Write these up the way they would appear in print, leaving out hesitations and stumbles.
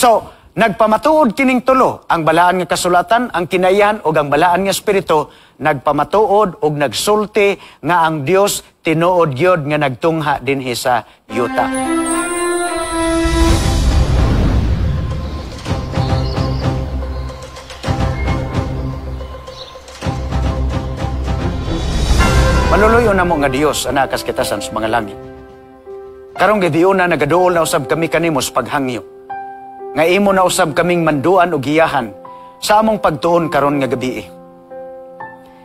So, nagpamatuod kining tulo, ang balaan nga kasulatan, ang kinaiyahan o ang balaan nga espiritu, nagpamatuod o nagsulti nga ang Dios tinuod gyud nga nagtungha dinhi sa yuta. Maluluyo na mo nga Dios, anakas kitasan sa mga langit. Karong gabi na nagaduol na usab kami kanimo sa paghangyo. Nga imo na usab kaming manduan o giyahan sa among pagtuon karon nga gabi.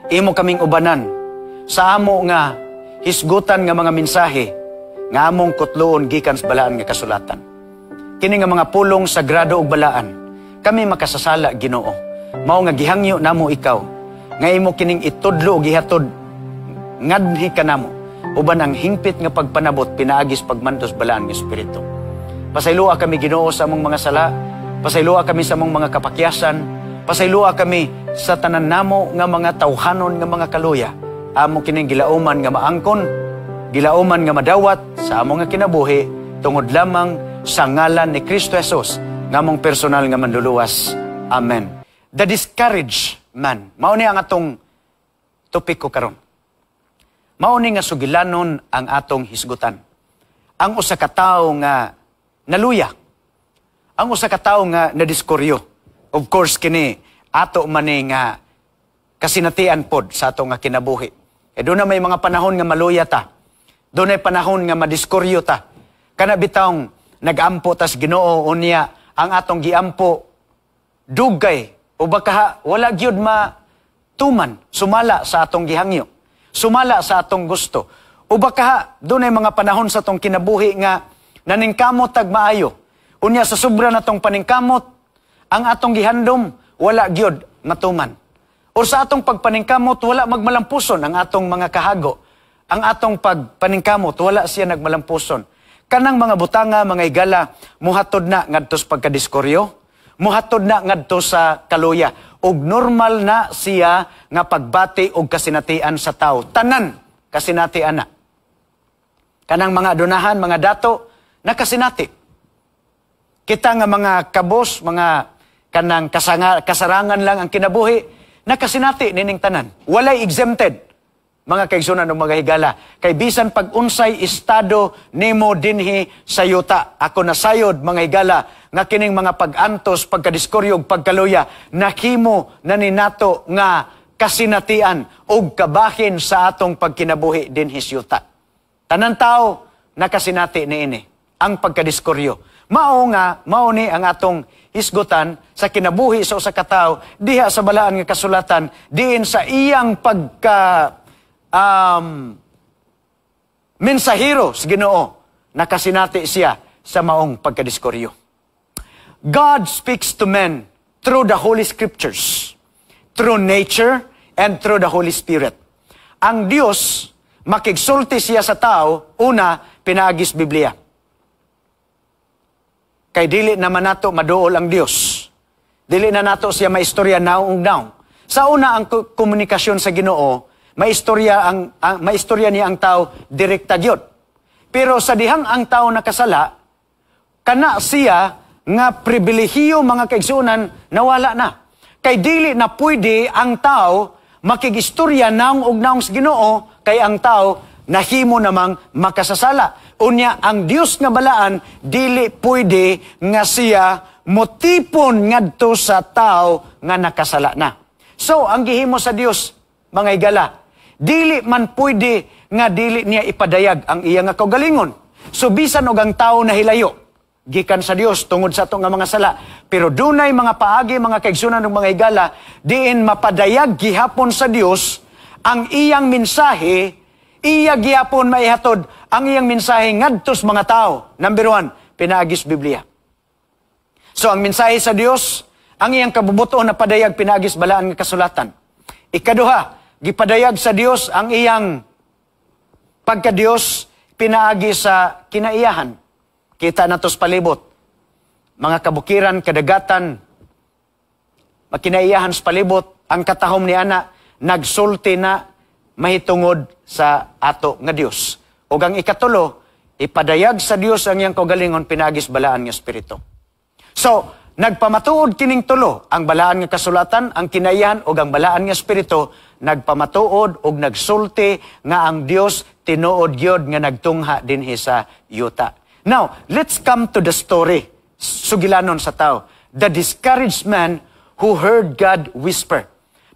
Imo kaming ubanan sa amo nga hisgutan nga mga mensahe nga among kutloon gikan sa balaan nga kasulatan. Kini nga mga pulong sagrado ug balaan, kami makasasala Ginoo. Mao nga gihangyo namo ikaw nga imo kining itudlo o gihatod ngadhi kanamo uban ang hingpit nga pagpanabot pinaagis pagmantos balaan nga espiritu. Pasaylua kami Ginoo sa among mga sala, pasaylua kami sa among mga kapakyasan, pasaylua kami sa tanan namo nga mga tawhanon nga mga kaluya. Amo kining gilauman nga maangkon, gilauman nga madawat sa among nga kinabuhi tungod lamang sa ngalan ni Kristo Jesus nga among personal nga manluluwas. Amen. The discouraged man. Mao ni ang atong topik ko karon. Mao ni nga sugilanon ang atong hisgutan. Ang usa ka tawo nga naluya. Ang usa ka tawo nga nadiskoryo. Of course kini ato man ni nga kasinatian pod sa ato nga kinabuhi. Doon na may mga panahon nga maluya ta. Doon ay panahon nga madiskoryo ta. Kana bitawng nagampo tas Ginoo unya ang atong giampo dugay o baka wala gyud matuman sumala sa atong gihangyo. Sumala sa atong gusto. O baka doon ay mga panahon sa atong kinabuhi nga naningkamot tag maayo. Unya sa sobra na tong paningkamot, ang atong gihandom wala gyud matuman. O sa atong pagpaningkamot wala magmalampuson ang atong mga kahago. Ang atong pagpaningkamot wala siya nagmalampuson. Kanang mga butanga, mga igala, muhatod na ngadto sa pagkadiskoryo, muhatod na ngadto sa kaluya. Og normal na siya nga pagbati og kasinatian sa tao. Tanan kasinatian na. Kanang mga adunahan, mga dato, nakasinati. Kita nga mga kabos, mga kanang kasarangan lang ang kinabuhi, nakasinati nining tanan. Walay exempted. Mga kaigsunan ng mga higala. Kay bisan pag-unsay estado nimo dinhi sa yuta. Ako nasayod mga higala nga kining mga pag-antos, pagkadiskoryo, pagkaluya, nakimo na ninato nga kasinatian o kabahin sa atong pagkinabuhi dinhi sa yuta. Tanan tao nakasinati niini ang pagkadiskoryo. Mao ni ang atong hisgutan sa kinabuhi sa usa ka tawo diha sa balaan nga kasulatan diin sa iyang mensahero sa Ginoo, nakasinati siya sa maong pagkadiskoryo. God speaks to men through the Holy Scriptures, through nature, and through the Holy Spirit. Ang Dios, makigsulti siya sa tao, una, pinaagis Biblia. Kay dili naman nato maduol ang Dios. Dili na nato siya maistorya naong naong. Sa una, ang komunikasyon sa Ginoo, maistorya niya ang tao direkta gyud. Pero sa dihang ang tao nakasala, kana siya nga pribilehiyo mga kaigsunan nawala na. Kay dili na pwede ang tao makigistorya naong ug naong sa Ginoo kay ang tao nahimo namang makasasala. Unya ang Dios nga balaan dili pwede nga siya motipon ngadto sa tao nga nakasala na. So ang gihimo sa Dios mga higala, dili man pwede nga dili niya ipadayag ang iya nga kaugalingon. So bisan og ang tawo nahilayo gikan sa Dios tungod sa ato nga mga sala, pero dunay mga paagi mga kaigsunan ng mga higala diin mapadayag gihapon sa Dios ang iyang mensahe, iya gihapon maihatod ang iyang mensahe ngadto sa mga tao. Number 1, pinaagis Biblia. So ang mensahe sa Dios, ang iyang kabubuton na padayag pinaagis balaan nga kasulatan. Ikaduha, gipadayag sa Dios ang iyang pagka-Dios pinaagi sa kinaiyahan. Kita nato sa palibot. Mga kabukiran, kadagatan, makinaiyahan sa palibot, ang katahom ni ana, nagsulti na mahitungod sa ato nga Dios. O ang ikatulo, ipadayag sa Dios ang iyang kaugalingon pinaagis balaan nga Espiritu. So So, nagpamatuod kining tulo, ang balaan nga kasulatan, ang kinaiyahan o ang balaan nga espiritu, nagpamatuod o nagsulti nga ang Dios tinuod gyud nga nagtungha dinhi sa yuta. Now, let's come to the story. Sugilanon sa tao. The discouraged man who heard God whisper.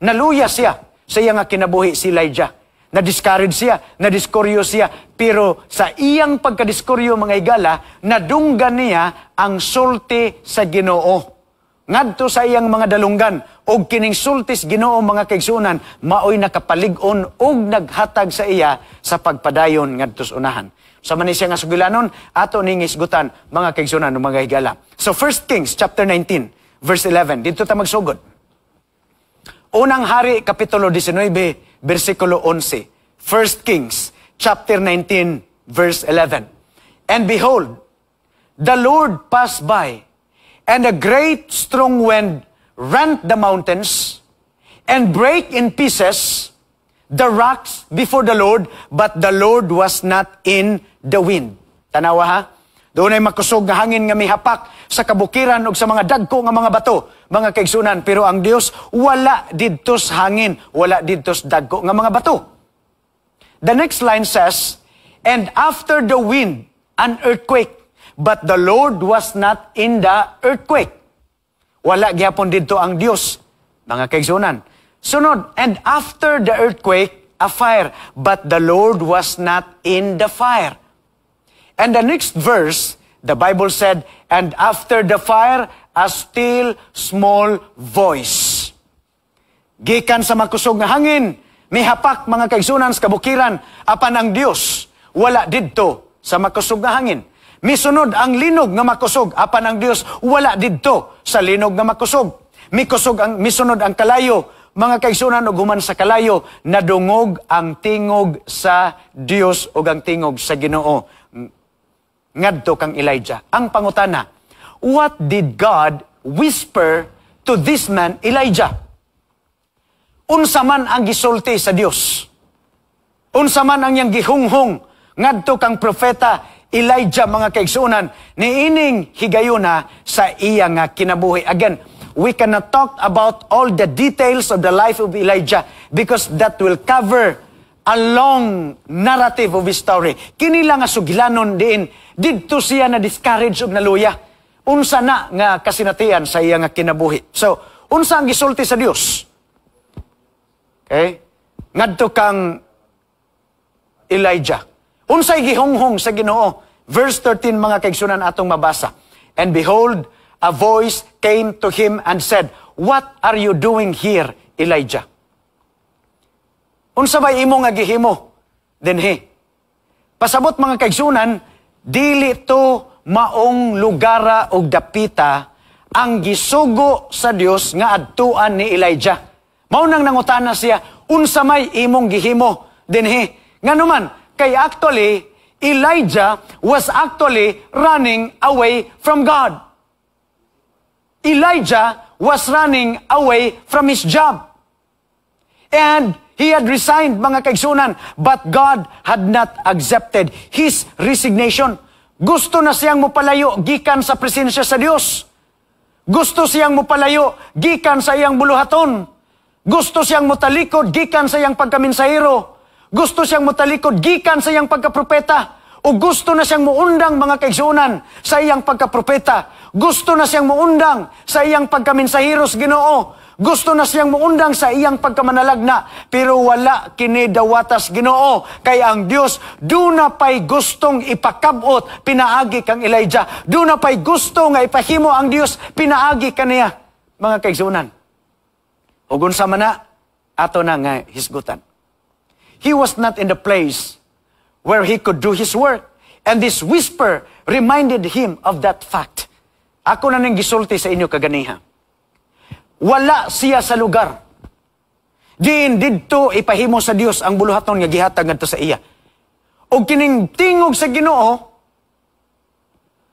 Naluya siya sa iya nga kinabuhi si Elijah. Na-discourage siya, na-diskoryo siya, pero sa iyang pagkadiskoryo mga higala, nadunggan niya ang sulti sa Ginoo. Ngadto sa iyang mga dalunggan, og kining sultis Ginoo mga kaigsunan, maoy nakapalig-on og naghatag sa iya sa pagpadayon ngadto sa unahan. Sa man siya nga sugilanon, ato ning isgutan mga kaigsunan ng mga higala. So 1 Kings chapter 19, verse 11, dito ta magsugod. Unang Hari, Kapitulo 19, versikulo 11. 1 Kings, chapter 19, verse 11. And behold, the Lord passed by, and a great strong wind rent the mountains, and break in pieces the rocks before the Lord, but the Lord was not in the wind. Tanawa ha? Doon ay makusog nga hangin nga mihapak sa kabukiran o sa mga dagko nga mga bato, mga kaigsunan. Pero ang Dios, wala didtos hangin, wala didtos dagko nga mga bato. The next line says, and after the wind, an earthquake, but the Lord was not in the earthquake. Wala gyapon didto ang Dios, mga kaigsunan. Sunod, and after the earthquake, a fire, but the Lord was not in the fire. And the next verse, the Bible said, and after the fire, a still small voice. Gikan sa makusog nga hangin, mihapak mga kaigsunan sa kabukiran, apan ang Dios, wala didto sa makusog nga hangin. Misunod ang linog nga makusog, apan ang Dios, wala didto sa linog nga makusog. Misunod ang kalayo, mga kaigsunan o guman sa kalayo, nadungog ang tingog sa Dios o ang tingog sa Ginoo. Ngadto kang Elijah. Ang pangutana, what did God whisper to this man, Elijah? Unsa man ang gisulti sa Dios? Unsa man ang iyang gihunghong ngadto kang propeta Elijah mga kaigsunan niining higayuna sa iya nga kinabuhi. Again, we cannot talk about all the details of the life of Elijah because that will cover a long narrative of his story. Kinila nga sugilanon diin, didto siya na discourage og naluya. Unsa na nga kasinatian sa iya nga kinabuhi. So, unsa ang gisulti sa Dios? Okay? Ngadto kang Elijah. Unsay gihonghong sa Ginoo? Verse 13 mga kaigsunan atong mabasa. And behold, a voice came to him and said, what are you doing here, Elijah? Unsa bay imo nga gihimo dinhi? Pasabot mga kaigsunan, dili to maong lugara og dapita ang gisugo sa Dios nga adtuan ni Elijah. Mao nang nangutana siya, unsa may imong gihimo dinhi? Nganuman, kay actually Elijah was actually running away from God. Elijah was running away from his job. And he had resigned, mga kaigsunan, but God had not accepted his resignation. Gusto na siyang mopalayo gikan sa presensya sa Dios. Gusto siyang mopalayo gikan sa iyang buluhaton. Gusto siyang motalikod gikan sa iyang pagkaminsahero. Gusto siyang motalikod gikan sa iyang pagkapropeta. O gusto na siyang muundang, mga kaigsunan, sa iyang pagkapropeta. Gusto na siyang muundang sa iyang pagkaminsahero sa Ginoo. Gusto na siyang muundang sa iyang pagkamanalagna, pero wala kini dawatas Ginoo. Kay ang Dios, do na pa'y gustong ipakabot, pinaagi kang Elijah. Do na pa'y gusto nga ipahimo ang Dios, pinaagi kaniya, mga kaigsunan. Ugon sa mana, ato na nga hisgutan. He was not in the place where he could do his work. And this whisper reminded him of that fact. Ako na nang gisulti sa inyo kaganiha. Wala siya sa lugar. Diin didto ipahimo sa Dios ang buluhaton nga gihatag ngadto sa iya. Og kining tingog sa Ginoo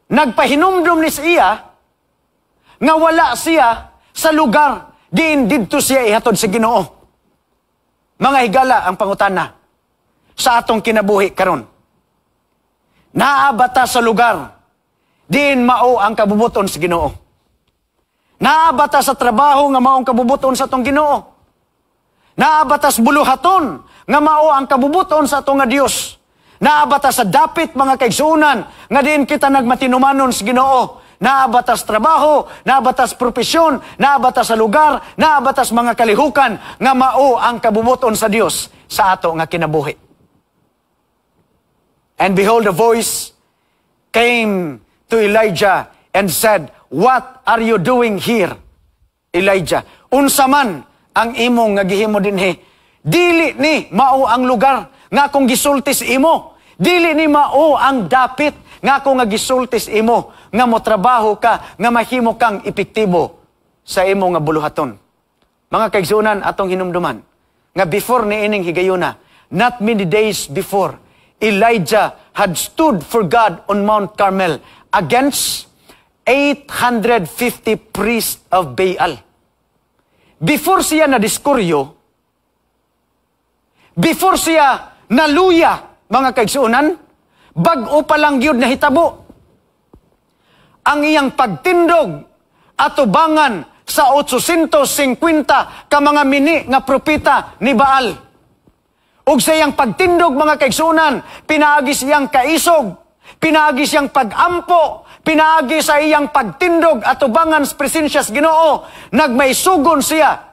nagpahinumdum ni sa iya nga wala siya sa lugar diin didto siya ihatod sa Ginoo. Mga higala ang pangutana sa atong kinabuhi karon. Naabata sa lugar diin mao ang kabubuton sa Ginoo. Naabata sa trabaho nga maong kabubuton sa atong Ginoo. Naabata sa buluhaton nga mao ang kabubuton sa atong nga Dios. Naabata sa dapit mga kaigsuonan nga diin kita nagmatinumanon sa Ginoo. Naabata sa trabaho, naabata sa propesyon, naabata sa lugar, naabata sa mga kalihukan nga mao ang kabubuton sa Dios sa ato nga kinabuhi. And behold, a voice came to Elijah and said, "What are you doing here, Elijah? Unsa man ang imong nga gihimo dinhi? Dili ni mao ang lugar nga akong gisultis imo. Dili ni mao ang dapit nga ako nga gisultis imo nga motrabaho ka nga mahimo kang epektibo sa imo nga buluhaton." Mga kaigsuonan atong hinumduman nga before ni ining higayuna, not many days before, Elijah had stood for God on Mount Carmel against 850 priests of Baal. Before siya nadiskuryo, before siya naluya, mga kaigsuonan, bag-o pa lang yun na hitabo. Ang iyang pagtindog at tubangan sa 850 ka mga mini nga propeta ni Baal. Ug sa iyang pagtindog, mga kaigsuonan, pinaagi siyang kaisog, pinaagi siyang pagampo, pinaagi sa iyang pagtindog at tubangan sa presensya sa Ginoo, nagmaisugon siya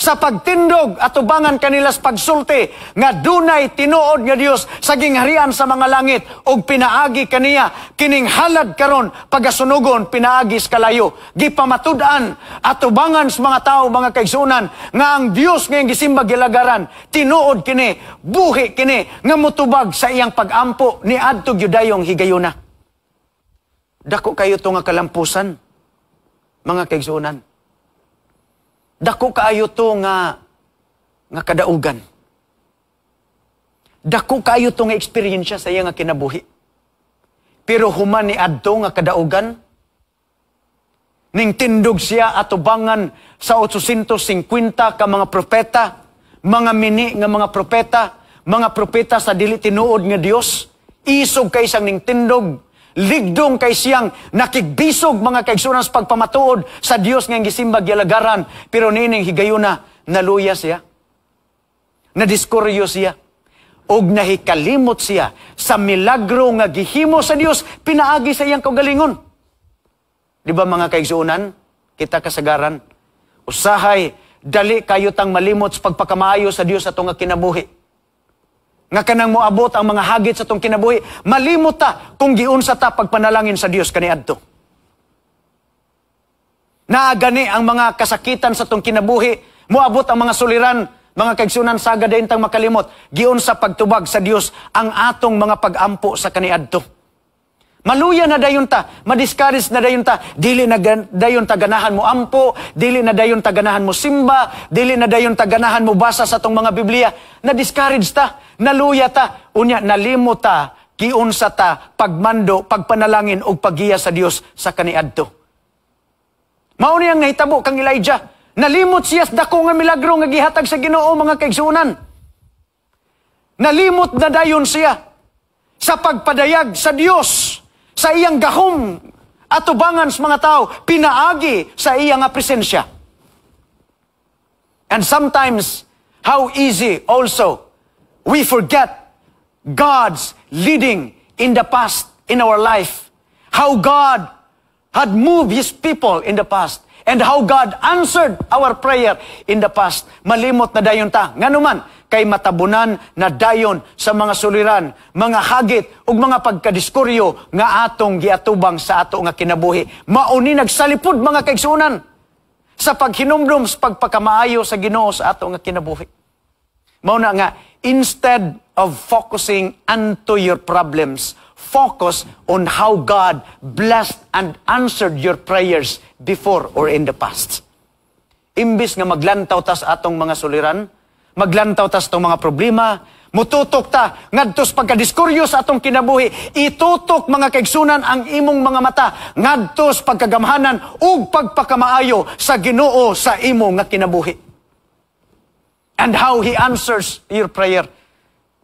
sa pagtindog at tubangan kanila sa pagsulti nga dunay tinuod nga Dios sa gingharian sa mga langit ug pinaagi kaniya kining halad karon pagasunugon pinaagi sa kalayo gipamatud-an at tubangan sa mga tao mga kaigsuonan nga ang Dios nga gisimba gilagaran tinuod kini buhi kini nga mutubag sa iyang pagampo ni adto gyudayong higayuna. Dako kayo to nga kalampusan mga kaigsuonan. Dako kaayo to nga kadaugan. Dako kaayo to nga eksperyensya sa iya nga kinabuhi. Pero human ni adto nga kadaugan, ning tindog siya at tubangan sa 850 ka mga propeta, mga mini nga mga propeta sa dili tinuod nga Dios, isog kay sang ning tindog, ligdong kay siyang nakigbisog mga kaigsuonan sa pagpamatuod sa Dios nga gisimbag yalagaran, pero nining higayuna naluya siya, nadiskuryo siya, og nahikalimot siya sa milagro nga gihimo sa Dios pinaagi sa iyang kaugalingon. Di ba mga kaigsuonan, kita kasagaran, usahay dali kayo tang malimot sa pagpakamaayo sa Dios atong nga kinabuhi. Nga kanang moabot ang mga hagit sa tong kinabuhi, malimot ta kung giunsa ta pagpanalangin sa Dios kaniadto. Naagani ang mga kasakitan sa tong kinabuhi, moabot ang mga suliran, mga kaigsuonan saga dayon tang makalimot, giunsa pagtubag sa Dios ang atong mga pagampo sa kaniadto. Maluya na dayon ta, madiscourage na dayon ta, dili na dayon ta ganahan mo ampo, dili na dayon ta ganahan mo simba, dili na dayon ta ganahan mo basa sa tong mga Biblia. Na-discourage ta, naluya ta, unya nalimot ta, giunsa ta pagmando, pagpanalangin og paggiya sa Dios sa kaniadto. Mao niyang nahitabo kang Elijah, nalimot siya sa dako nga milagro nga gihatag sa Ginoo mga kaigsuonan. Nalimot na dayon siya sa pagpadayag sa Dios, sa iyang gahom at tubangan sa mga tao, pinaagi sa iyang presensya. And sometimes, how easy also we forget God's leading in the past in our life. How God had moved His people in the past. And how God answered our prayer in the past. Malimot na dayon ta. Nga naman, kay matabunan na dayon sa mga suliran, mga hagit, ug mga pagkadiskuryo nga atong giatubang sa ato nga kinabuhi. Mauni nagsalipod mga kaigsuonan sa paghinumdum sa pagpakamaayo sa Ginoo sa ato nga kinabuhi. Mao na nga, instead of focusing onto your problems, focus on how God blessed and answered your prayers before or in the past. Imbis nga maglantaw ta sa atong mga suliran, maglantaw ta sa atong mga problema, mututok ta ngadto sa pagkadiskuryo sa atong kinabuhi, itutok mga kaigsunan ang imong mga mata ngadto sa pagkagamhanan ug pagpakamaayo sa Ginoo sa imong nga kinabuhi. And how He answers your prayer.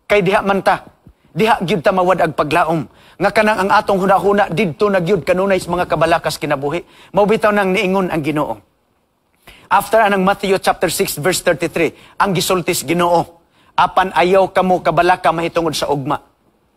Kay diha man ta, diha gyud ta mawad ag paglaom nga kanang ang atong hunahuna didto nagyud kanunay sa mga kabalakas kinabuhi. Mao bitaw nang niingon ang Ginoo. After anang Matthew chapter 6 verse 33, ang gisultis Ginoo, apan ayaw kamo kabalaka mahitungod sa ugma.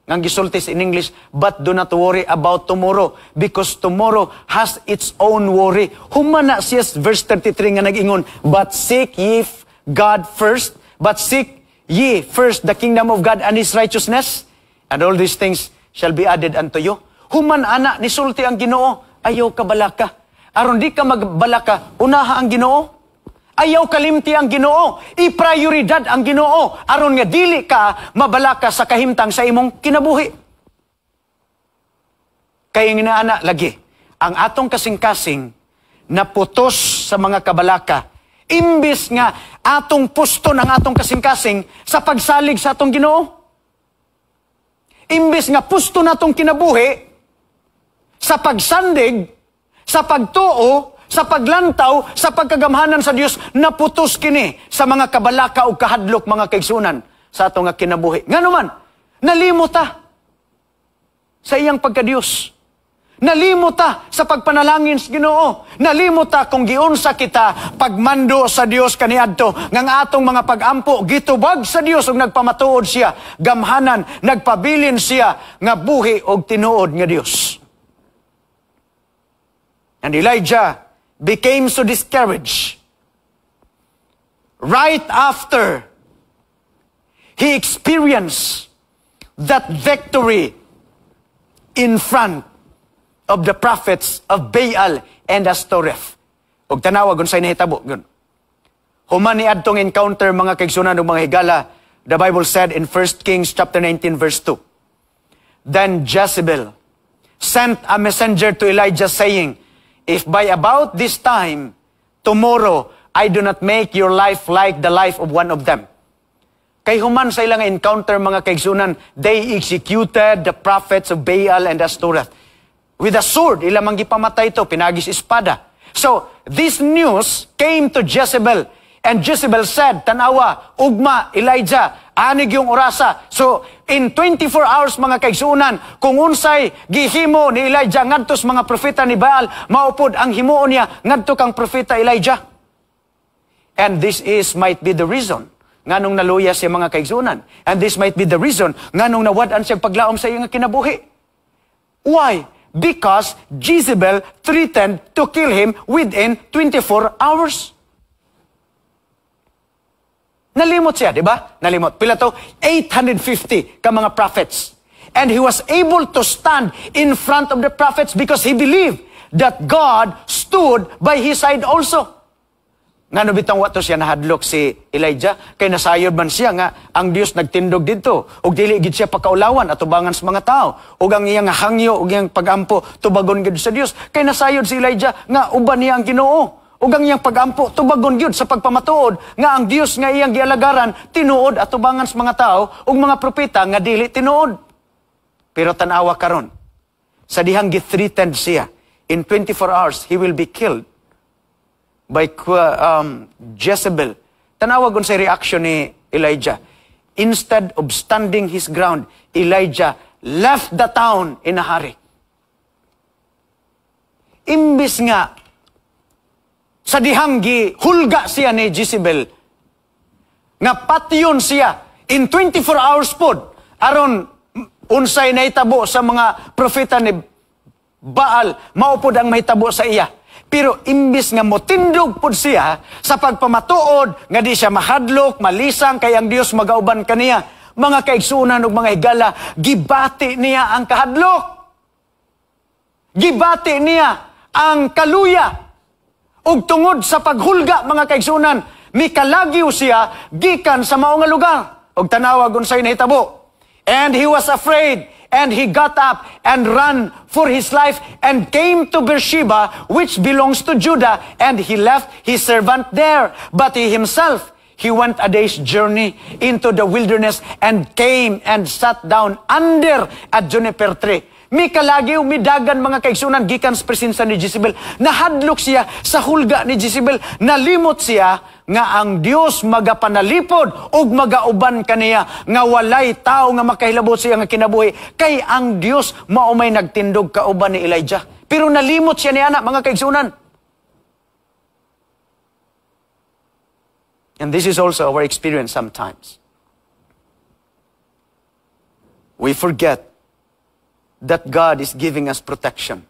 Ngang gisultis in English, but do not worry about tomorrow because tomorrow has its own worry. Humana siya verse 33 nga nag-ingon, but seek ye God first, but seek ye first the kingdom of God and His righteousness, and all these things shall be added unto you. Human ana ni sulti ang Ginoo, ayaw ka balaka. Aron di ka magbalaka, unaha ang Ginoo. Ayaw kalimti ang Ginoo. I-prioridad ang Ginoo. Aron nga dili ka mabalaka sa kahimtang sa imong kinabuhi. Kaya nga ana lagi, ang atong kasing-kasing naputos sa mga kabalaka. Imbis nga atong pusto ng atong kasing-kasing sa pagsalig sa atong Ginoo. Imbis nga pusto natong kinabuhi sa pagsandig, sa pagtuo, sa paglantaw, sa pagkagamhanan sa Dios, naputos kini sa mga kabalaka o kahadlok mga kaigsunan sa atong nga kinabuhi. Nga naman, nalimot ta sa iyang pagka-Dios. Nalimot ta sa pagpanalangin sa Ginoo. Nalimot ta kung giunsa kita pagmando sa Dios kaniadto nga atong mga pagampo gitubag sa Dios ug nagpamatuod siya, gamhanan, nagpabilin siya nga buhi og tinuod nga Dios. And Elijah became so discouraged right after he experienced that victory in front of the prophets of Baal and Astoreth. Ug tanawa gun say nahitabo gun. Human ni adtong encounter mga kaigsunan ug mga higala, the Bible said in 1 Kings chapter 19 verse 2. Then Jezebel sent a messenger to Elijah saying, if by about this time tomorrow I do not make your life like the life of one of them. Kay human sa ilang encounter mga kaigsunan, they executed the prophets of Baal and Astoreth. With a sword, ilang manggipamatay ito, pinagis espada. So, this news came to Jezebel. And Jezebel said, tanawa, ugma, Elijah, anig yung orasa. So, in 24 hours mga kaigsunan, kung unsay gihimo ni Elijah ngadtos mga propeta ni Baal, maupod ang himuon niya ngadto kang propeta Elijah. And this might be the reason nganong naluya siya mga kaigsunan. And this might be the reason nganong nawad-an siya paglaom sa iyang kinabuhi. Why? Because Jezebel threatened to kill him within 24 hours. Nalimot siya, di ba? Nalimot. Pila to? 850 ka mga prophets. And he was able to stand in front of the prophets because he believed that God stood by his side also. Ngano bitang wato siya nahadlok si Elijah, kay nasayod man siya nga ang Dios nagtindog didto ug dili gid siya pakaulawan atubangan sa mga tao ug ang iyang hangyo ug iyang pagampo tubagon gid sa Dios, kay nasayod si Elijah nga uban niya ang Ginoo ug ang iyang pagampo tubagon gid sa pagpamatuod nga ang Dios nga iyang gialagaran tinuod atubangan sa mga tao ug mga propeta nga dili tinuod. Pero tanawa karon sa dihang githreatened siya, in 24 hours he will be killed by Jezebel. Tanawagon sa reaction ni Elijah. Instead of standing his ground, Elijah left the town in a hurry. Imbis nga, sa dihanggi, hulga siya ni Jezebel, nga patyon siya, in 24 hours pod, aron unsay nahitabo sa mga propeta ni Baal, maupod ang mahitabo sa iya. Pero imbis nga motindog pod siya sa pagpamatuod nga di siya mahadlok, malisang kay ang Dios magauban kaniya, mga kaigsunan ug mga higala, gibati niya ang kahadlok. Gibati niya ang kaluya. Ug tungod sa paghulga mga kaigsunan, mikalagyo siya gikan sa mao nga lugar. Ug tanawag unsay nahitabo. And he was afraid. And he got up and ran for his life and came to Beersheba, which belongs to Judah, and he left his servant there. But he himself, he went a day's journey into the wilderness and came and sat down under a juniper tree. Mikalagi umidagan mga kaigsunan gikan sa presensya ni Jezebel. Nahadlok siya sa hulga ni Jezebel. Nalimot siya nga ang Dios magapanalipod ug magauban kaniya nga walay tao nga makahilabot siya nga kinabuhi kay ang Dios mao may nagtindog kauban ni Elijah. Pero nalimot siya ni ana mga kaigsunan. And this is also our experience sometimes. We forget that God is giving us protection.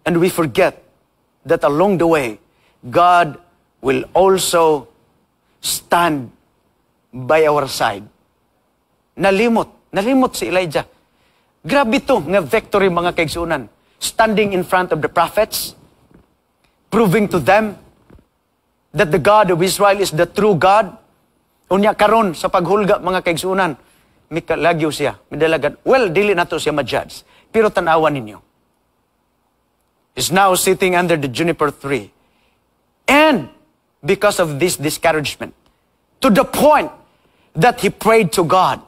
And we forget that along the way, God will also stand by our side. Nalimot si Elijah. Grabe to nga victory mga kaigsunan. Standing in front of the prophets, proving to them that the God of Israel is the true God. Unya karon sa paghulga mga kaigsunan, mikalagyo siya, midalagan. Well, dili na to siya ma-judge. Pero tanawan ninyo. He's now sitting under the juniper tree. And because of this discouragement, to the point that he prayed to God.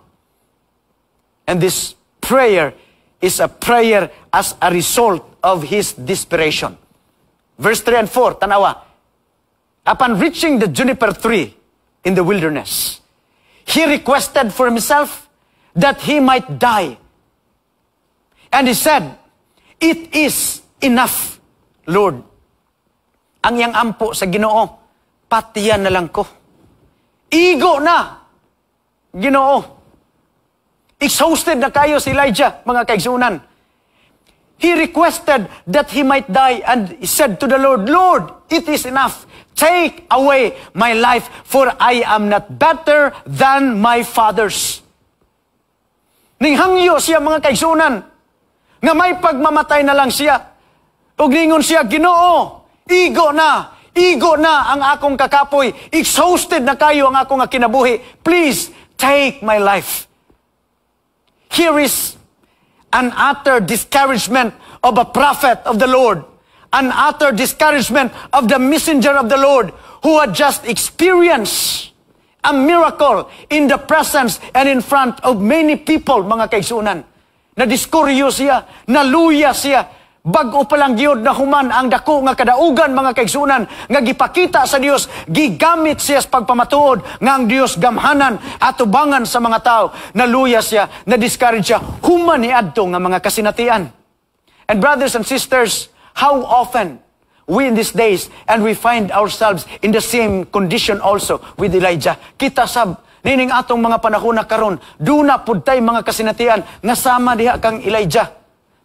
And this prayer is a prayer as a result of his desperation. Verse 3 and 4, tanawa. Upon reaching the juniper tree in the wilderness, he requested for himself that he might die. And he said, "It is enough, Lord. Ang yang ampo sa Ginoo, patiyan na lang ko. Igo na, Ginoo." Exhausted na kayo si Elijah, mga kaigsunan. He requested that he might die and he said to the Lord, "Lord, it is enough. Take away my life, for I am not better than my fathers." Ninghangyo siya mga kaigsunan, nga may pagmamatay na lang siya. Ug ningon siya, "Ginoo, igo na ang akong kakapoy. Exhausted na kayo ang akong kinabuhi. Please, take my life." Here is an utter discouragement of a prophet of the Lord. An utter discouragement of the messenger of the Lord who had just experienced a miracle in the presence and in front of many people, mga kaigsunan. Nadiskuryo siya, naluya siya, bago pa lang gyud na human ang dako nga kadaugan, mga kaigsunan, nga gipakita sa Dios, gigamit siya sa pagpamatuod nga ang Dios gamhanan at tubangan sa mga tao. Naluya siya, na-discourage siya, human ni adto nga mga kasinatian. And brothers and sisters, how often we in these days, and we find ourselves in the same condition also with Elijah. Kita sab, nining atong mga panahon na karon, duna pud tay mga kasinatian nga sama diha kang Elijah.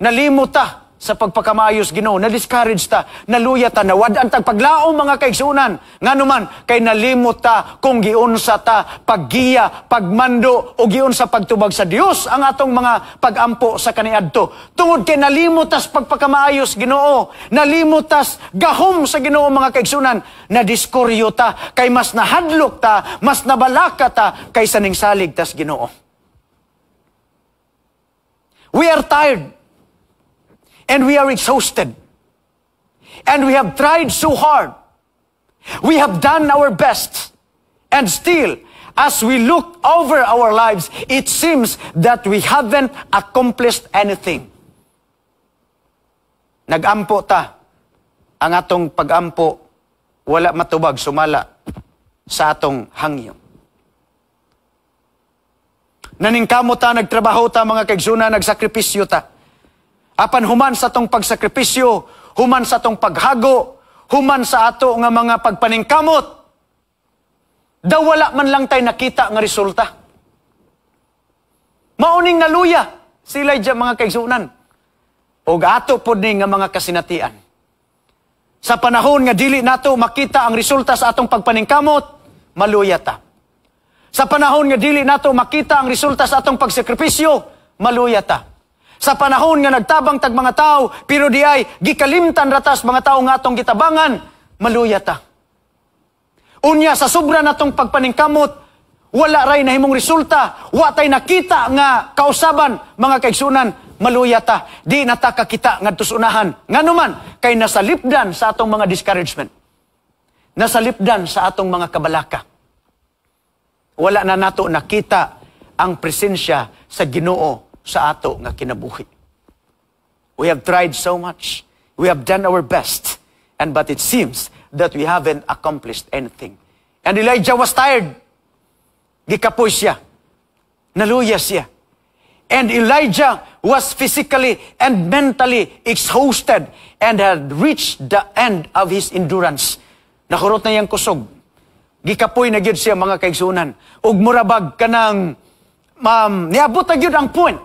Nalimot ta sa pagpakamayos Ginoo, na-discourage ta, naluya ta, nawad-an tag paglaom mga kaigsunan. Nganuman kay nalimot ta kung giunsa ta paggiya, pagmando o giunsa pagtubag sa Dios ang atong mga pagampo sa kaniadto. Tungod kay nalimot ta sa pagpakamaayos Ginoo, nalimot ta gahom sa Ginoo mga kaigsunan, na-diskoryo ta kay mas nahadlok ta, mas nabalaka ta kaysa ning salig tas Ginoo. We are tired. And we are exhausted. And we have tried so hard. We have done our best. And still, as we look over our lives, it seems that we haven't accomplished anything. Nagampo ta. Ang atong pagampo, wala matubag, sumala sa atong hangyo. Naningkamo ta, nagtrabaho ta, mga kaigsunan, nagsakripisyo ta. Apan human sa atong pagsakripisyo, human sa atong paghago, human sa ato nga mga pagpaningkamot, daw wala man lang tayo nakita nga resulta. Mauning naluya si Elijah, mga kaigsunan. O ato po ni nga mga kasinatian. Sa panahon nga dili nato makita ang resulta sa atong pagpaningkamot, maluya ta. Sa panahon nga dili nato makita ang resulta sa atong pagsakripisyo, maluya ta. Sa panahon nga nagtabang tag mga tao, pero di ay gikalimtan ratas mga tao nga atong gitabangan, maluya ta. Unya sa sobra natong pagpaningkamot, wala ray nahimong resulta, wa tay nakita nga kausaban, mga kaigsunan, maluya ta. Di na ta kakita ngadto sa unahan. Nganuman kay nasalipdan sa atong mga discouragement. Nasalipdan sa atong mga kabalaka. Wala na nato nakita ang presensya sa Ginoo sa ato nga kinabuhi. We have tried so much. We have done our best. But it seems that we haven't accomplished anything. And Elijah was tired. Gikapoy siya. Naluya siya. And Elijah was physically and mentally exhausted and had reached the end of his endurance. Nakurot na yang kusog. Gikapoy na gyud siya mga kaigsunan. Ug murabag kanang niabot na gyud ang point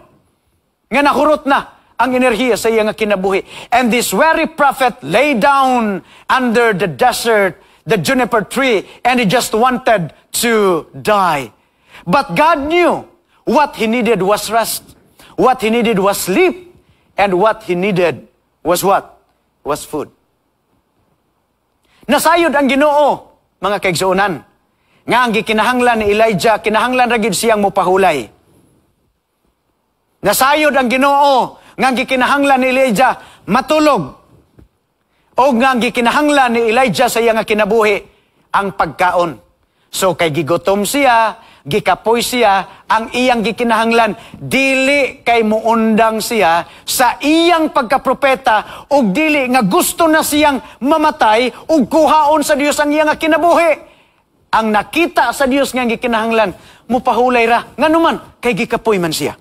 nga nakurot na ang enerhiya sa iya nga kinabuhi. And this very prophet lay down under the desert, the juniper tree, and he just wanted to die. But God knew what he needed was rest. What he needed was sleep. And what he needed was what? Was food. Nasayod ang Ginoo, mga kaigsuonan, nga ang gikinahanglan ni Elijah, kinahanglan ra gid siyang mopahulay. Nasayod ang Ginoo, nga ang gikinahanglan ni Elijah matulog. O nga ang gikinahanglan ni Elijah sa iya nga kinabuhi ang pagkaon. So kay gigotom siya, gikapoy siya, ang iyang gikinahanglan dili kay muundang siya sa iyang pagkapropeta ug dili nga gusto na siyang mamatay ug kuhaon sa Dios ang iyang kinabuhi. Ang nakita sa Dios nga gikinahanglan mupahulay ra nganuman kay gikapoy man siya.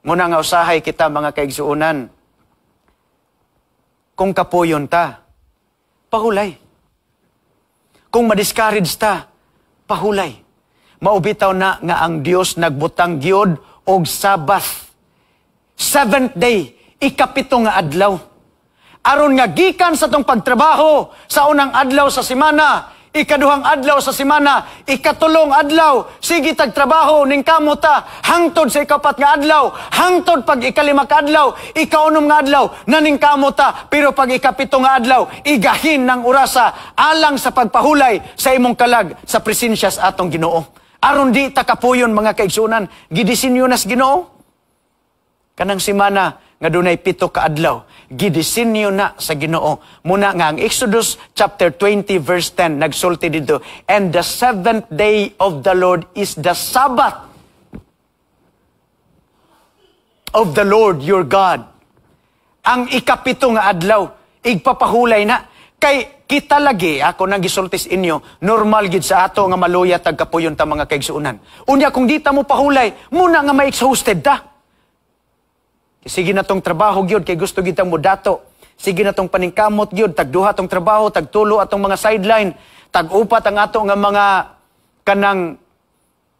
Muna nga usahay kita mga kaigsuonan. Kung kapoyon ta, pahulay. Kung madiscourage ta, pahulay. Maubitaw na nga ang Dios nagbutang gyud og Sabbath. 7th day, ikapito nga adlaw. Aron nga gikan sa tong pagtrabaho sa unang adlaw sa semana, ikaduhang adlaw sa semana, ikatulong adlaw, sige tagtrabaho ning kamuta, hangtod sa ikapat nga adlaw, hangtod pag ikalima ka adlaw, ikaunom nga adlaw, naning kamuta, pero pag ikapito nga adlaw, igahin ng orasa, alang sa pagpahulay sa imong kalag sa presensya sa atong Ginoo. Aron di takapuyon mga kaigsunan, gidisinyo nas Ginoo. Kanang semana nga dunay 7 ka adlaw, gidisinyo na sa Ginoo. Muna nga ang Exodus chapter 20 verse 10 nagsulti dito, and the 7th day of the Lord is the Sabbath of the Lord your God. Ang ikapito nga adlaw, igpapahulay na. Kay kita lagi, ako nang gisultis inyo, normal gid sa ato nga maluya tagkapuyon ta mga kaigsuunan. Unya kung di ta mo pahulay, muna nga ma-exhausted ta. Sige na tong trabaho gyud kay gusto gid ta mo dato. Sige na tong paningkamot gyud, tagduha tong trabaho, tagtulo atong mga sideline, tag-upat ang ato nga mga kanang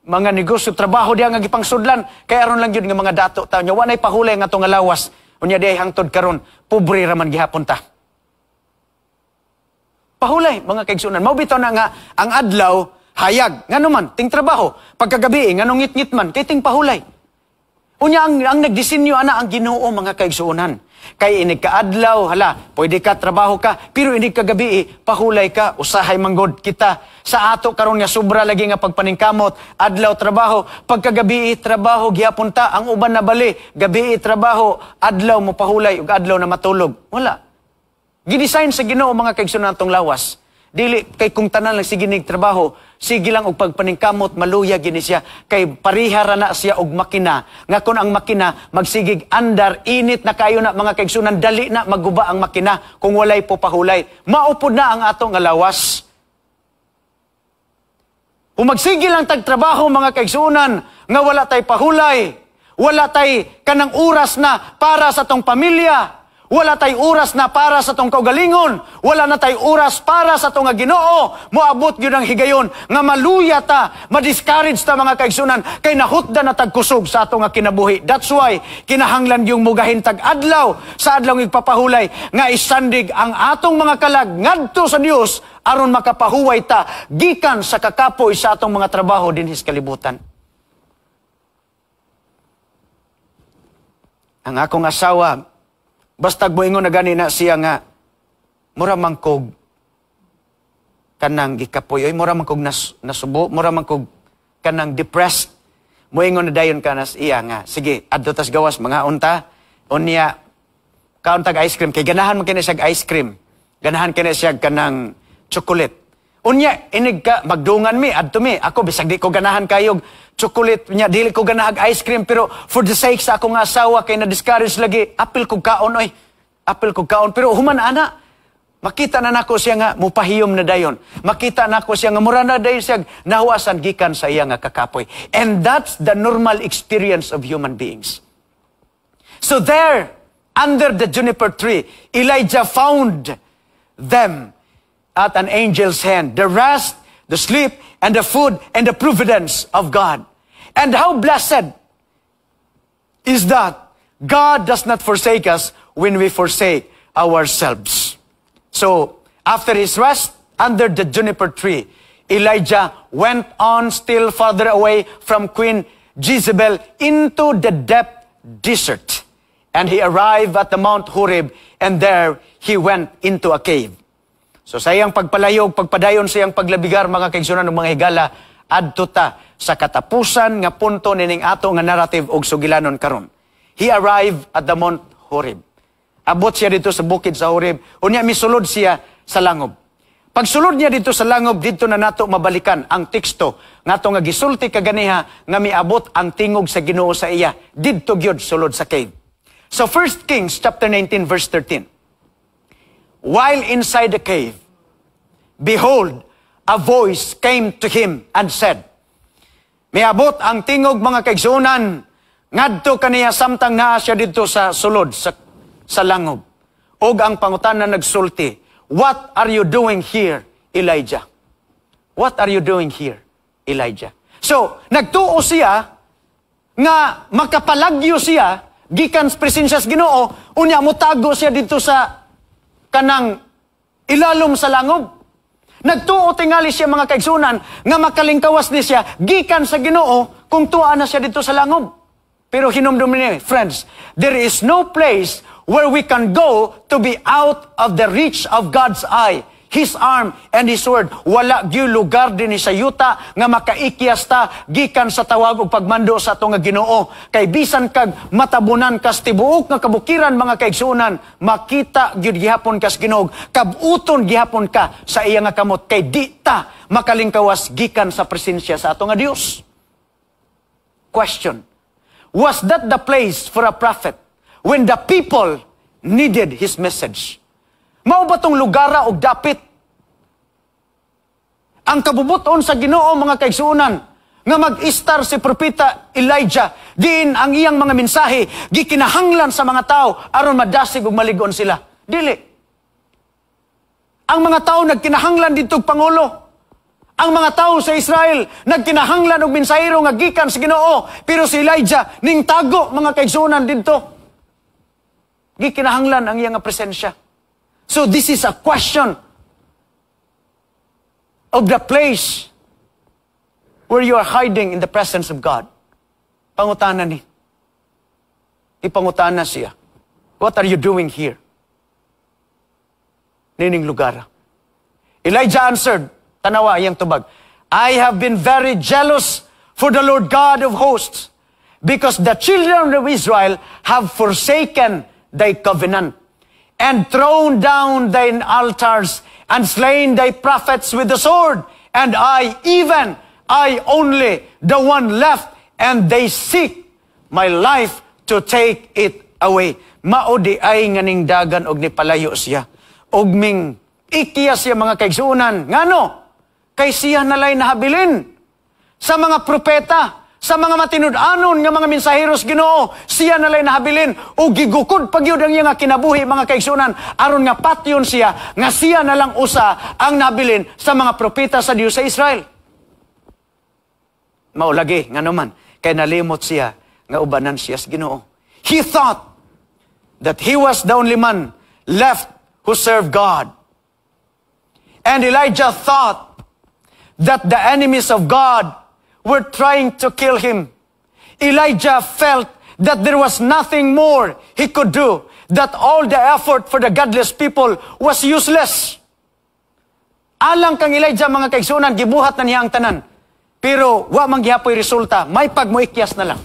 mga negosyo trabaho diha nga gipangsudlan, kay aron lang gyud nga mga dato ta. Nya wanay pahulay nga atong lawas. Unya diay hangtod karon, pobre ra man gihapon ta. Pahulay, mga kaigsunan. Maubitaw na nga, ang adlaw, hayag. Nga naman, ting trabaho. Pagkagabi, nga nung ngit-ngit man, kay ting pahulay. Unya, ang nagdisenyo, ana, ang Ginoo, mga kaigsunan. Kay inig ka adlaw, hala, pwede ka, trabaho ka, pero inig ka gabi, pahulay ka, usahay manggod kita. Sa ato, karon nga sobra lagi nga pagpaningkamot, adlaw, trabaho, pagkagabi, trabaho, gihapon ta, ang uban na bali, gabi, trabaho, adlaw mo pahulay, ug adlaw na matulog. Wala. Gidesign sa Ginoo mga kaigsunan natong lawas. Dili kay kung tanan lang sige nig trabaho, sige lang og pagpaningkamot maluya gini siya kay parihara na siya og makina. Nga kun ang makina magsigig andar init na kayo na mga kaigsunan, dali na maguba ang makina kung walay po pahulay. Maupod na ang ato nga lawas. Kung magsige lang tagtrabaho mga kaigsunan nga wala tay pahulay, wala tay kanang oras na para sa tong pamilya, wala tay oras na para sa tong kaugalingon. Wala na tay oras para sa tong Ginoo. Moabot gyud ang higayon nga maluya ta, ma-discourage ta mga kaigsunan kay nahutda na tagkusog sa atong kinabuhi. That's why kinahanglan yung mugahin tag adlaw sa adlaw igpapahulay nga isandig ang atong mga kalag ngadto sa Dios aron makapahuway ta gikan sa kakapoy sa atong mga trabaho dinhis kalibutan. Ang akong asawa, basta moingon na gani na siya nga, mura mangkog kanang gikapoy, oy mura mangkog nasubo, mura mangkog kanang depressed. Moingon na dayon ka na siya nga, sige, adto tas gawas, mga unta, unya, kaon tag ice cream, kay ganahan man kina siya ice cream, ganahan kina siya kanang chocolate. Unya, inig ka, magdungan mi, adto mi. Ako, bisag di ko ganahan kayog chocolate niya, dili ko ganahag ice cream, pero for the sake sa akong asawa, kay na-discourage lagi, apil kong kaon, oy. Apil kong kaon. Pero human, ana, makita na nako siya nga, mupahiyom na dayon. Makita na nako siya nga, mura na dayon siya, nahuasan gikan sa iya nga kakapoy. And that's the normal experience of human beings. So there, under the juniper tree, Elijah found them at an angel's hand, the rest, the sleep, and the food, and the providence of God. And how blessed is that God does not forsake us when we forsake ourselves. So, after his rest under the juniper tree, Elijah went on still farther away from Queen Jezebel into the depth desert. And he arrived at the Mount Horeb, and there he went into a cave. So sa iyang pagpalayog, pagpadayon sa iyang paglabigar, mga kaigsunan ng mga higala, adto ta sa katapusan nga punto nining ato nga narrative og sugilanon karon. He arrived at the Mount Horeb. Abot siya dito sa bukid sa Horeb. Unya misulod siya sa langob. Pagsulod niya dito sa langob, dito na nato mabalikan ang teksto nga to nga gisulti kaganiha nga miabot ang tingog sa Ginoo sa iya. Didto gyud sulod sa cave. So 1 Kings chapter 19 verse 13. While inside the cave, behold, a voice came to him and said, miabot ang tingog mga kaigsunan, ngadto kaniya samtang naa siya dito sa sulod, sa langob. Og ang pangutanan nagsulti, what are you doing here, Elijah? What are you doing here, Elijah? So, nagtuo siya, nga makapalagyo siya, gikan sa presensya sa Ginoo, unya mutago siya dito sa kanang ilalom sa langob. Nagtuo tingali siya mga kaigsunan nga makalingkawas ni siya gikan sa Ginoo kung tuwa na siya dito sa langob. Pero hinumdum niya, friends, there is no place where we can go to be out of the reach of God's eye, His arm, and His word. Wala gyud lugar din sa yuta nga makaikyas ta gikan sa tawag ug pagmando sa ato nga Ginoo. Kay bisan kag matabunan kas tibuok nga kabukiran mga kaigsunan, makita gyud gihapon kas Ginoo, kabuton gihapon ka sa iya nga kamot kay di ta makalingkawas gikan sa presensya sa ato nga Dios. Question: was that the place for a prophet when the people needed his message? Mao ba tong lugara og dapit? Ang kabubuton sa Ginoo mga kaigsunan nga mag-istar si propeta Elijah, diin ang iyang mga mensahe gikinahanglan sa mga tao aron madasig ug maligon sila. Dili. Ang mga tao nagkinahanglan dito og pangulo. Ang mga tao sa Israel nagkinahanglan og mensahero nga gikan sa Ginoo, pero si Elijah ning tago mga kaigsunan didto. Gikinahanglan ang iyang presensya. So this is a question of the place where you are hiding in the presence of God. Pangutana ni. Ipangutana siya. What are you doing here? Nining lugar. Elijah answered, tanawa iyang tubag, I have been very jealous for the Lord God of hosts, because the children of Israel have forsaken thy covenant, and thrown down thine altars, and slain thy prophets with the sword. And I only, the one left, and they seek my life to take it away. Maudi ay nganing dagan og nipalayo siya. Og ming ikiya siya mga kaigsunan. Ngano? Kay siya nalay nahabilin sa mga propeta, sa mga matinud-anon nga mga mensaheros Ginoo, siya nalay nahabilin o gigukod pagyud ang iya nga kinabuhi mga kaigsunan aron nga patyon siya nga siya na lang usa ang nahabilin sa mga propeta sa Dios sa Israel. Maulagi nga naman kay nalimot siya nga ubanan siya sa Ginoo. He thought that he was the only man left who served God. And Elijah thought that the enemies of God were trying to kill him. Elijah felt that there was nothing more he could do, that all the effort for the godless people was useless. Alang kang Elijah mga kaigsunan, gibuhat na niya ang tanan. Pero wa man gihapoy resulta, may pagmuikyas na lang.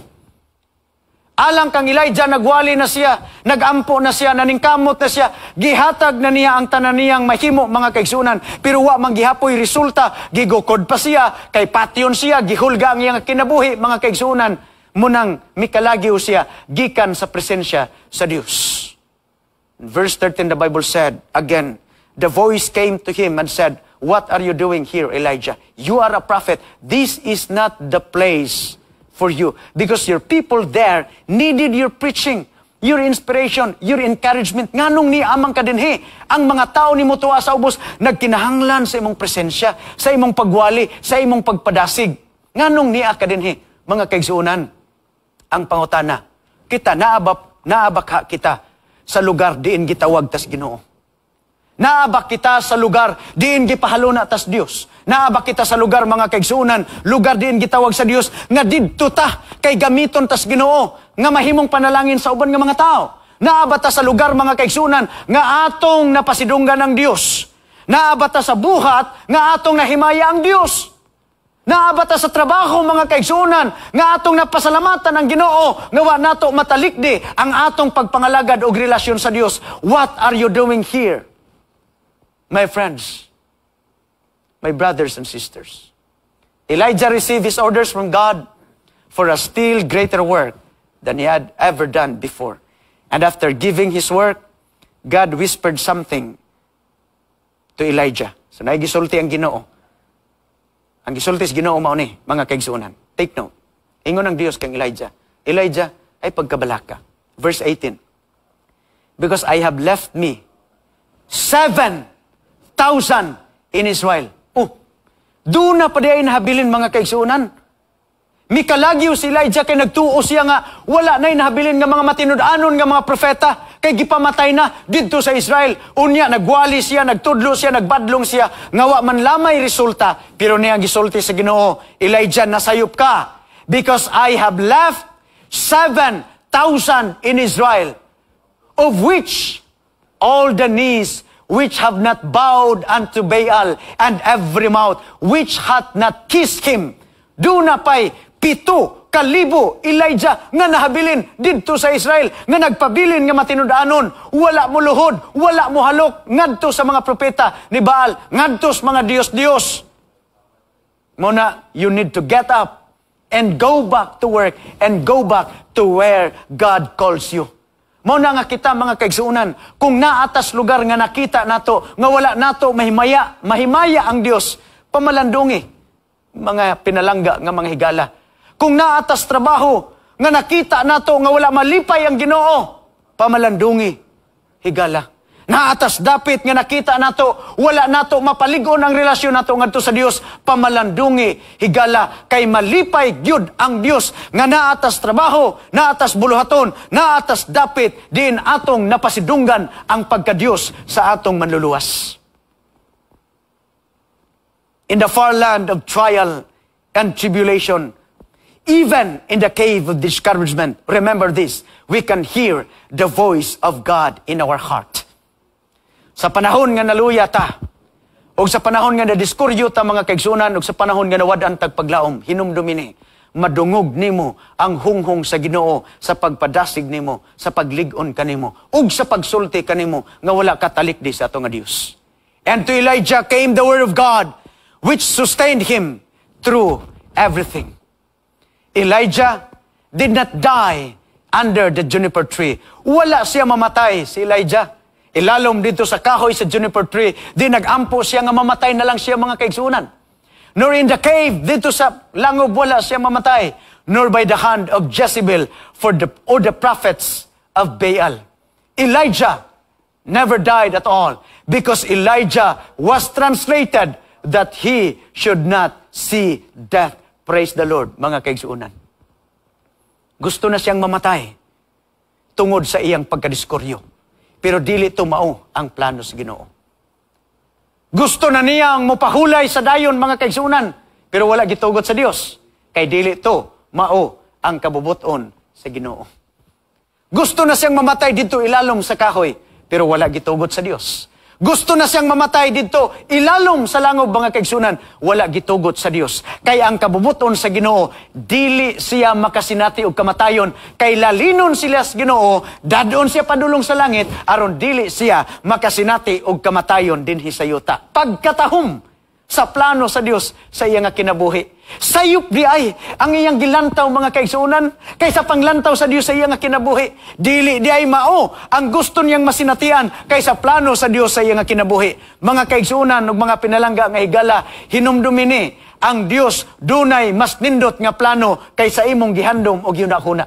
Alang kang Elijah, nagwali na siya, nagampo na siya, naningkamot na siya, gihatag na niya ang tanan niyang mahimo, mga kaigsunan. Pero wa man gihapoy resulta, gigukod pa siya, kay patyon siya, gihulga ang iyang kinabuhi, mga kaigsunan. Munang mikalagyo siya, gikan sa presensya sa Dios. In verse 13, the Bible said, again, the voice came to him and said, "What are you doing here, Elijah? You are a prophet. This is not the place for you, because your people there needed your preaching, your inspiration, your encouragement. Nganong ni amang kadinhi, ang mga tao ni mo tuwa sa ubos, nagkinahanglan sa imong presensya, sa imong pagwali, sa imong pagpadasig. Nganong ni kadinhi, mga kaigsuunan, ang pangutana, kita naabak kita sa lugar diin gitawag tas Ginoo. Naabak kita sa lugar diin gipahaluna tas Dios. Naabak kita sa lugar, mga kaigsuunan, lugar diin gitawag sa Dios nga didto ta kay gamiton tas Ginoo nga mahimong panalangin sa uban nga mga tao. Naabot ta sa lugar, mga kaigsuunan, nga atong napasidunggan ng Dios. Naabot ta sa buhat nga atong nahimaya ang Dios. Naabot ta sa trabaho, mga kaigsuunan, nga atong napasalamatan ang Ginoo nga wa nato matalikdi ang atong pagpangalagad og relasyon sa Dios. What are you doing here, my friends, my brothers and sisters? Elijah received his orders from God for a still greater work than he had ever done before. And after giving his work, God whispered something to Elijah. So naigisulti ang Ginoo. Ang gisultis Ginoo mao ni, mga kaigsuunan. Take note. Ingon ang Dios kang Elijah. Elijah ay pagkabalaka. Verse 18. Because I have left me 7,000 in Israel. Doon na pa di ay nahabilin, mga kaigsuunan. Mikalagyo si Elijah kay nagtuo siya nga wala na'y nahabilin nga mga matinud-anon nga mga propeta kay gipamatay na didto sa Israel. Unya, nagwali siya, nagtudlo siya, nagbadlong siya, nga wa man lamay resulta. Pero niya gisulti sa Ginoo, Elijah, nasayop ka, because I have left 7,000 in Israel, of which all the knees which have not bowed unto Baal, and every mouth which hath not kissed him. Do na pa'y 7,000 Elijah nga nahabilin didto sa Israel, nga nagpabilin nga matinud-anon, wala mo luhod, wala mo halok, ngadto sa mga propeta ni Baal, ngadto sa mga Diyos-Diyos. Muna, you need to get up and go back to work and go back to where God calls you. Muna nga kita, mga kaigsuunan, kung naatas lugar nga nakita nato, nga wala nato mahimaya ang Dios, pamalandungi, mga pinalangga nga mga higala. Kung naatas trabaho, nga nakita nato nga wala malipay ang Ginoo, pamalandungi, higala. Naatas dapit nga nakita nato, wala nato mapaligon ang relasyon nato ngadto sa Dios, pamalandungi, higala. Kay malipay gyud ang Dios nga naatas trabaho, naatas buluhaton, naatas dapit, diin atong napasidunggan ang pagka-Dios sa atong manluluwas. In the far land of trial and tribulation, even in the cave of discouragement, remember this, we can hear the voice of God in our heart. Sa panahon nga naluya ta, o sa panahon nga nadiskuryo ta, mga kaigsunan, o sa panahon nga nawad-an tagpaglaom, hinumdumini, madungog nimo ang hunghong sa Ginoo sa pagpadasig nimo, sa paglig-on kanimo, ug sa pagsulti kanimo nga wala katalikdi sa ato nga Dios. And to Elijah came the word of God, which sustained him through everything. Elijah did not die under the juniper tree. Wala siya mamatay, si Elijah. Ilalom dito sa kahoy sa juniper tree, di nagampo siya nga mamatay na lang siya, mga kaigsunan. Nor in the cave, dito sa langob, wala siya mamatay. Nor by the hand of Jezebel or the prophets of Baal. Elijah never died at all, because Elijah was translated that he should not see death. Praise the Lord, mga kaigsuunan. Gusto na siyang mamatay tungod sa iyang pagkadiskoryo. Pero dili tumao ang plano sa Ginoo. Gusto na niyang mupahulay sa dayon, mga kaigsuunan, pero wala gitugot sa Dios. Kay dili to mao ang kabubuton sa Ginoo. Gusto na siyang mamatay dito ilalom sa kahoy, pero wala gitugot sa Dios. Gusto na siyang mamatay dito, ilalom sa langob mga kaigsunan, wala gitugot sa Dios. Kay ang kabubuton sa Ginoo, dili siya makasinati og kamatayon, kay lalinon sila sa Ginoo, dadon siya padulong sa langit, aron dili siya makasinati og kamatayon dinhi sa yuta. Pagkatahom sa plano sa Dios sa iya nga kinabuhi. Sayop di ay ang iyang gilantaw mga kaigsunan kaysa panglantaw sa Dios sa iya nga kinabuhi. Dili di ay mao ang gusto niyang masinatian kaysa plano sa Dios sa iya nga kinabuhi. Mga kaigsunan ug mga pinalangga nga higala, hinumdumini ang Dios dunay mas nindot nga plano kaysa imong gihandom og yunakuna.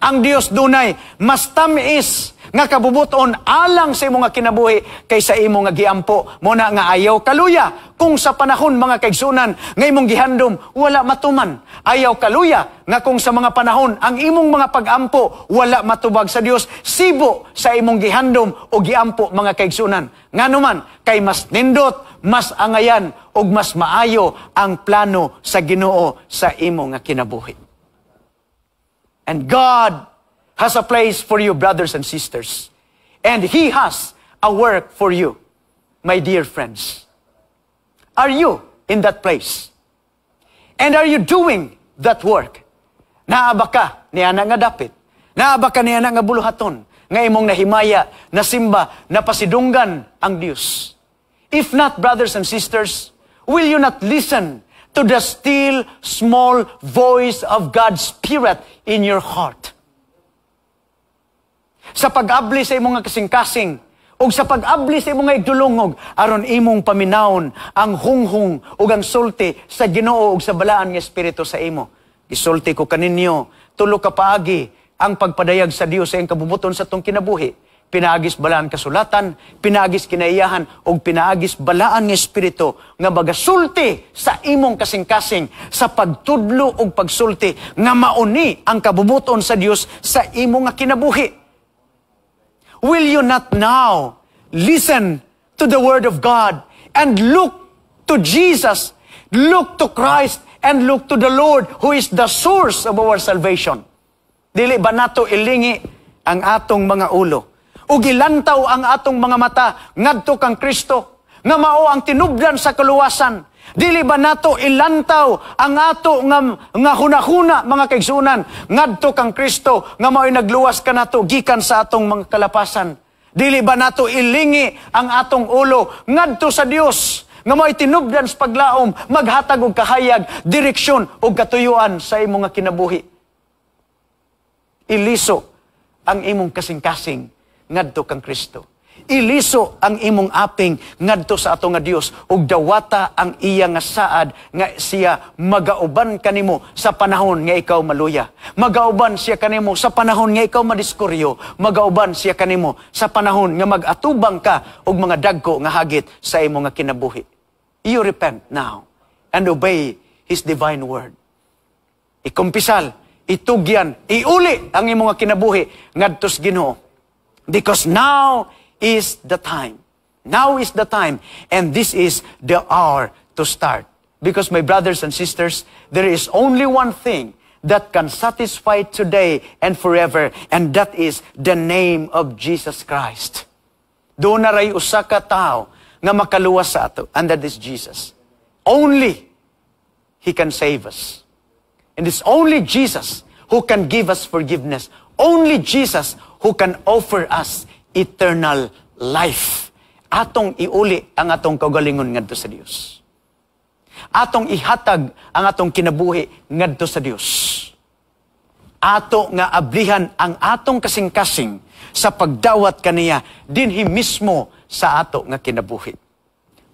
Ang Dios dunay mas tamis nga kabubuton alang sa imong nga kinabuhi kaysa imong nga giampo. Muna nga ayaw kaluya kung sa panahon mga kaigsunan nga imong gihandom wala matuman. Ayaw kaluya nga kung sa mga panahon ang imong mga pag-ampo wala matubag sa Dios. Sibo sa imong gihandom o giampo mga kaigsunan. Nganuman kay mas nindot, mas angayan ug mas maayo ang plano sa Ginoo sa imong nga kinabuhi. And God has a place for you, brothers and sisters. And He has a work for you, my dear friends. Are you in that place? And are you doing that work? Naaba ka niya nga dapit. Naaba ka niya nga buluhaton. Nga imong nahimaya, nasimba, napasidunggan ang Diyos. If not, brothers and sisters, will you not listen to the still, small voice of God's Spirit in your heart? Sa pag-abli sa imong kasing-kasing, o sa pag-abli sa imong igdulungog, aron imong paminawon ang hunghung o ang sulti sa Ginoo o sa balaan nga Espiritu sa imo. Isulti ko kaninyo, tulo ka paagi ang pagpadayag sa Dios sa iyang kabubuton sa tong kinabuhi. Pinaagis balaan kasulatan, pinaagis kinaiyahan, o pinaagis balaan nga Espiritu nga magasulti sa imong kasing-kasing sa pagtudlo o pagsulti nga mauni ang kabubuton sa Dios sa imong nga kinabuhi. Will you not now listen to the Word of God and look to Jesus, look to Christ, and look to the Lord who is the source of our salvation? Dili ba nato ilingi ang atong mga ulo? O gilantaw ang atong mga mata ngadto kang Kristo, nga mao ang tinubdan sa kaluwasan. Dili ba nato ilantaw ang ato nga hunahuna mga kaigsunan ngadto kang Kristo, nga mao'y nagluwas ka nato gikan sa atong mga kalapasan. Dili ba nato ilingi ang atong ulo ngadto sa Dios, nga mao'y tinubdan sa paglaom, maghatag og kahayag, direksyon ug katuyuan sa imong nga kinabuhi. Iliso ang imong kasing-kasing ngadto kang Kristo. Iliso ang imong aping ngadto sa ato nga Dios ug dawata ang iya nga saad nga siya magauban kanimo sa panahon nga ikaw maluya. Magauban siya kanimo sa panahon nga ikaw madiskuryo. Magauban siya kanimo sa panahon nga magatubang ka og mga dagko nga hagit sa imong nga kinabuhi. You repent now and obey His divine word. Ikumpisal, itugyan, iuli ang imong nga kinabuhi ngadto sa Ginoo. Because now is the time. Now is the time. And this is the hour to start. Because my brothers and sisters, there is only one thing that can satisfy today and forever. And that is the name of Jesus Christ. Doon na ray usa ka tao nga makaluwas sa ato. And that is Jesus. Only He can save us. And it's only Jesus who can give us forgiveness. Only Jesus who can offer us eternal life. Atong iuli ang atong kaugalingon ngadto sa Dios. Atong ihatag ang atong kinabuhi ngadto sa Dios. Ato nga ablihan ang atong kasing-kasing sa pagdawat kaniya dinhi mismo sa ato nga kinabuhi.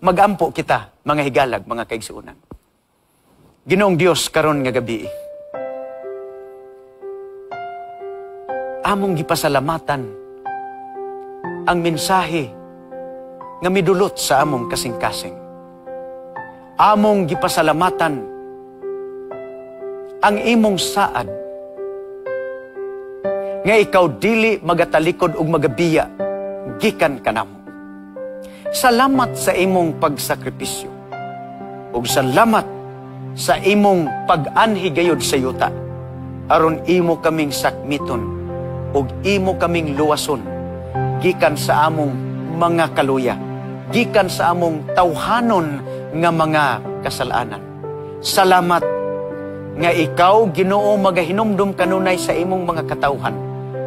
Magampo kita, mga higalag, mga kaigsuonan. Ginoong Dios karon nga gabi, among gipasalamatan ang mensahe nga midulot sa among kasing-kasing. Among gipasalamatan ang imong saad nga ikaw dili magatalikod ug magabiya gikan kanamo. Salamat sa imong pagsakripisyo ug salamat sa imong pag-anhi gayud sa yuta aron imo kaming sakmiton ug imo kaming luwason gikan sa among mga kaluya gikan sa among tawhanon nga mga kasalanan. Salamat nga ikaw, Ginoo, magahinumdum kanunay sa imong mga katawhan,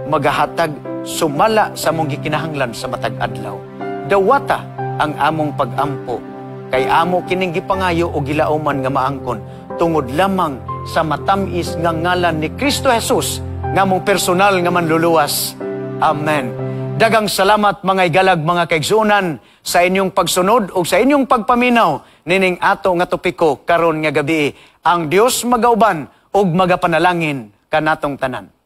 magahatag sumala sa among gikinahanglan sa matag adlaw. Dawata ang among pag-ampo, kay amo kining gipangayo o gilauman nga maangkon, tungod lamang sa matamis nga ngalan ni Kristo Jesus, nga mong personal nga manluluwas. Amen. Dagang salamat mga igalag, mga kaigsunan, sa inyong pagsunod o sa inyong pagpaminaw nining ato nga topiko karon nga gabi. Ang Dios magauban ug magapanalangin kanatong tanan.